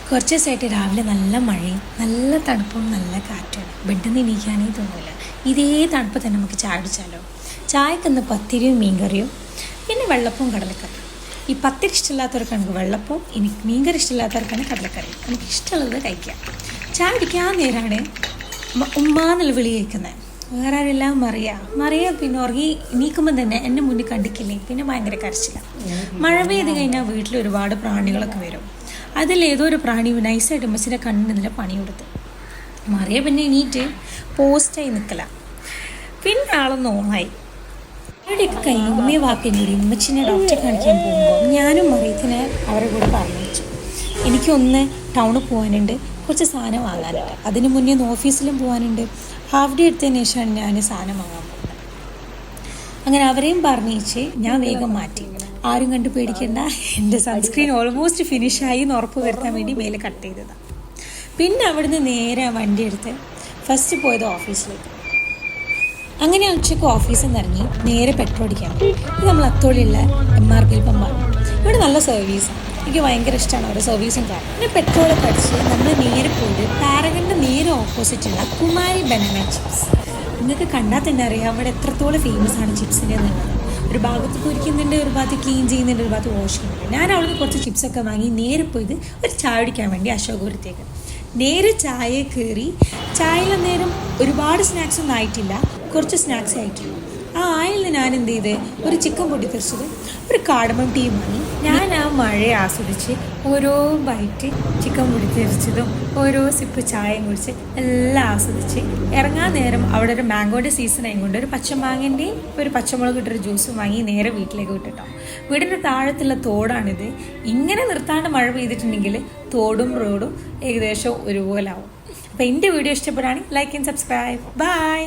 കുറച്ച് ദിവസമായിട്ട് രാവിലെ നല്ല മഴയും നല്ല തണുപ്പും നല്ല കാറ്റുമാണ്. ബെഡിൽ നിന്ന് എണീക്കാനേ തോന്നില്ല. ഇതേ തണുപ്പ് തന്നെ നമുക്ക് ചായ കുടിച്ചാലോ. ചായക്കൊന്ന് പത്തിരിയും മീൻകറിയും പിന്നെ വെള്ളപ്പവും കടലക്കറിയും. ഈ പത്തിരി ഇഷ്ടമില്ലാത്തവർക്കാണെങ്കിൽ വെള്ളപ്പവും, എനിക്ക് മീൻകറി ഇഷ്ടമില്ലാത്തവർക്കാണ് കടലക്കറി. നമുക്ക് ഇഷ്ടമുള്ളത് കഴിക്കാം. ചായ കുടിക്കാൻ നേരമാണ് ഉമ്മാന്നുള്ള വിളി കേൾക്കുന്നത്. വേറെ ആരെല്ലാം മറിയ പിന്നെ ഉറങ്ങി എണീക്കുമ്പോൾ തന്നെ എൻ്റെ മുന്നിൽ കണ്ടിക്കില്ലേ പിന്നെ ഭയങ്കര കരച്ചില്ല. മഴ പെയ്ത് കഴിഞ്ഞാൽ വീട്ടിൽ ഒരുപാട് പ്രാണികളൊക്കെ വരും. അതിലേതോ ഒരു പ്രാണി നൈസായിട്ട് ഉമ്മച്ചിൻ്റെ കണ്ണിനെതിരെ പണി കൊടുത്ത് മറിയ പിന്നെ എണീറ്റ് പോസ്റ്റായി നിൽക്കല. പിന്നെ ആളൊന്ന് ഓണായി. അവിടെയൊക്കെ കഴിഞ്ഞ് ഉമ്മയെ വാക്കിയും കൂടി ഉമ്മച്ചിനെ ഡോക്ടറെ കാണിക്കാൻ പോകുമ്പോൾ ഞാനും മറിയത്തിനെ അവരെ കൂടെ പറഞ്ഞു വെച്ചു. എനിക്കൊന്ന് ടൗണിൽ പോകാനുണ്ട്, കുറച്ച് സാധനം വാങ്ങാനുണ്ട്. അതിന് മുന്നേ ഒന്ന് ഓഫീസിലും പോകാനുണ്ട്. ഹാഫ് ഡേ എടുത്തതിന് ശേഷമാണ് ഞാൻ സാധനം വാങ്ങാൻ പോകുന്നത്. അങ്ങനെ അവരെയും പറഞ്ഞേച്ച് ഞാൻ വേഗം മാറ്റി. ആരും കണ്ട് പേടിക്കേണ്ട, എൻ്റെ സൺസ്ക്രീൻ ഓൾമോസ്റ്റ് ഫിനിഷായി എന്ന് ഉറപ്പ് വരുത്താൻ വേണ്ടി മേലെ കട്ട് ചെയ്തതാണ്. പിന്നെ അവിടുന്ന് നേരെ വണ്ടി എടുത്ത് ഫസ്റ്റ് പോയത് ഓഫീസിലേക്ക്. അങ്ങനെ ഉച്ചയ്ക്ക് ഓഫീസിൽ നിന്ന് ഇറങ്ങി നേരെ പെട്രോൾ അടിക്കാൻ പോയി. ഇത് നമ്മൾ അത്തോളിയുള്ള MRP പമ്പാണ്. ഇവിടെ നല്ല സർവീസാണ്, എനിക്ക് ഭയങ്കര ഇഷ്ടമാണ് അവരുടെ സർവീസും കാരണം. പിന്നെ പെട്രോളൊക്കെ അടിച്ച് നമ്മൾ നേരെ പോയത് പാരഗണിൻ്റെ നേരെ ഓപ്പോസിറ്റുള്ള കുമാരി ബനാന ചിപ്സ്. നിങ്ങൾക്ക് കണ്ടാൽ തന്നെ അറിയാം അവിടെ എത്രത്തോളം ഫേമസ് ആണ് ചിപ്സിൻ്റെ എന്നുള്ളത്. ഒരു ഭാഗത്ത് പൊരിക്കുന്നുണ്ട്, ഒരു ഭാഗത്ത് ക്ലീൻ ചെയ്യുന്നുണ്ട്, ഒരു ഭാഗത്ത് വാഷ് ചെയ്യുന്നുണ്ട്. ഞാൻ അവിടെ നിന്ന് കുറച്ച് ചിപ്സൊക്കെ വാങ്ങി നേരെ പോയത് ഒരു ചായ കുടിക്കാൻ വേണ്ടി അശോകപുരത്തേക്ക്. നേരെ ചായ കയറി. ചായയിൽ നേരം ഒരുപാട് സ്നാക്സ് ഒന്നും ആയിട്ടില്ല, കുറച്ച് സ്നാക്സ് ആയിട്ടുള്ളൂ. ആ ആയിൽ ഞാൻ എന്ത് ചെയ്ത് ഒരു ചിക്കൻ പൊട്ടിത്തെറിച്ചത്, ഒരു കാടമം ടീ വാങ്ങി. ഞാൻ ആ മഴയെ ആസ്വദിച്ച് ഓരോ ബൈറ്റ് ചിക്കൻ പൊട്ടിത്തെറിച്ചതും ഓരോ സിപ്പ് ചായയും കുടിച്ച് എല്ലാം ആസ്വദിച്ച് ഇറങ്ങാൻ നേരം അവിടെ ഒരു മാംഗോൻ്റെ സീസൺ ആയതുകൊണ്ട് ഒരു പച്ചമാങ്ങൻ്റെയും ഒരു പച്ചമുളക് ഇട്ടൊരു ജ്യൂസും വാങ്ങി നേരെ വീട്ടിലേക്ക് വിട്ടിട്ടോ. വീടിൻ്റെ താഴത്തുള്ള തോടാണിത്. ഇങ്ങനെ നിർത്താണ്ട് മഴ പെയ്തിട്ടുണ്ടെങ്കിൽ തോടും റോഡും ഏകദേശം ഒരുപോലെ ആവും. അപ്പോൾ എൻ്റെ വീഡിയോ ഇഷ്ടപ്പെടുകയാണെങ്കിൽ ലൈക്ക് ആൻഡ് സബ്സ്ക്രൈബ്. ബൈ.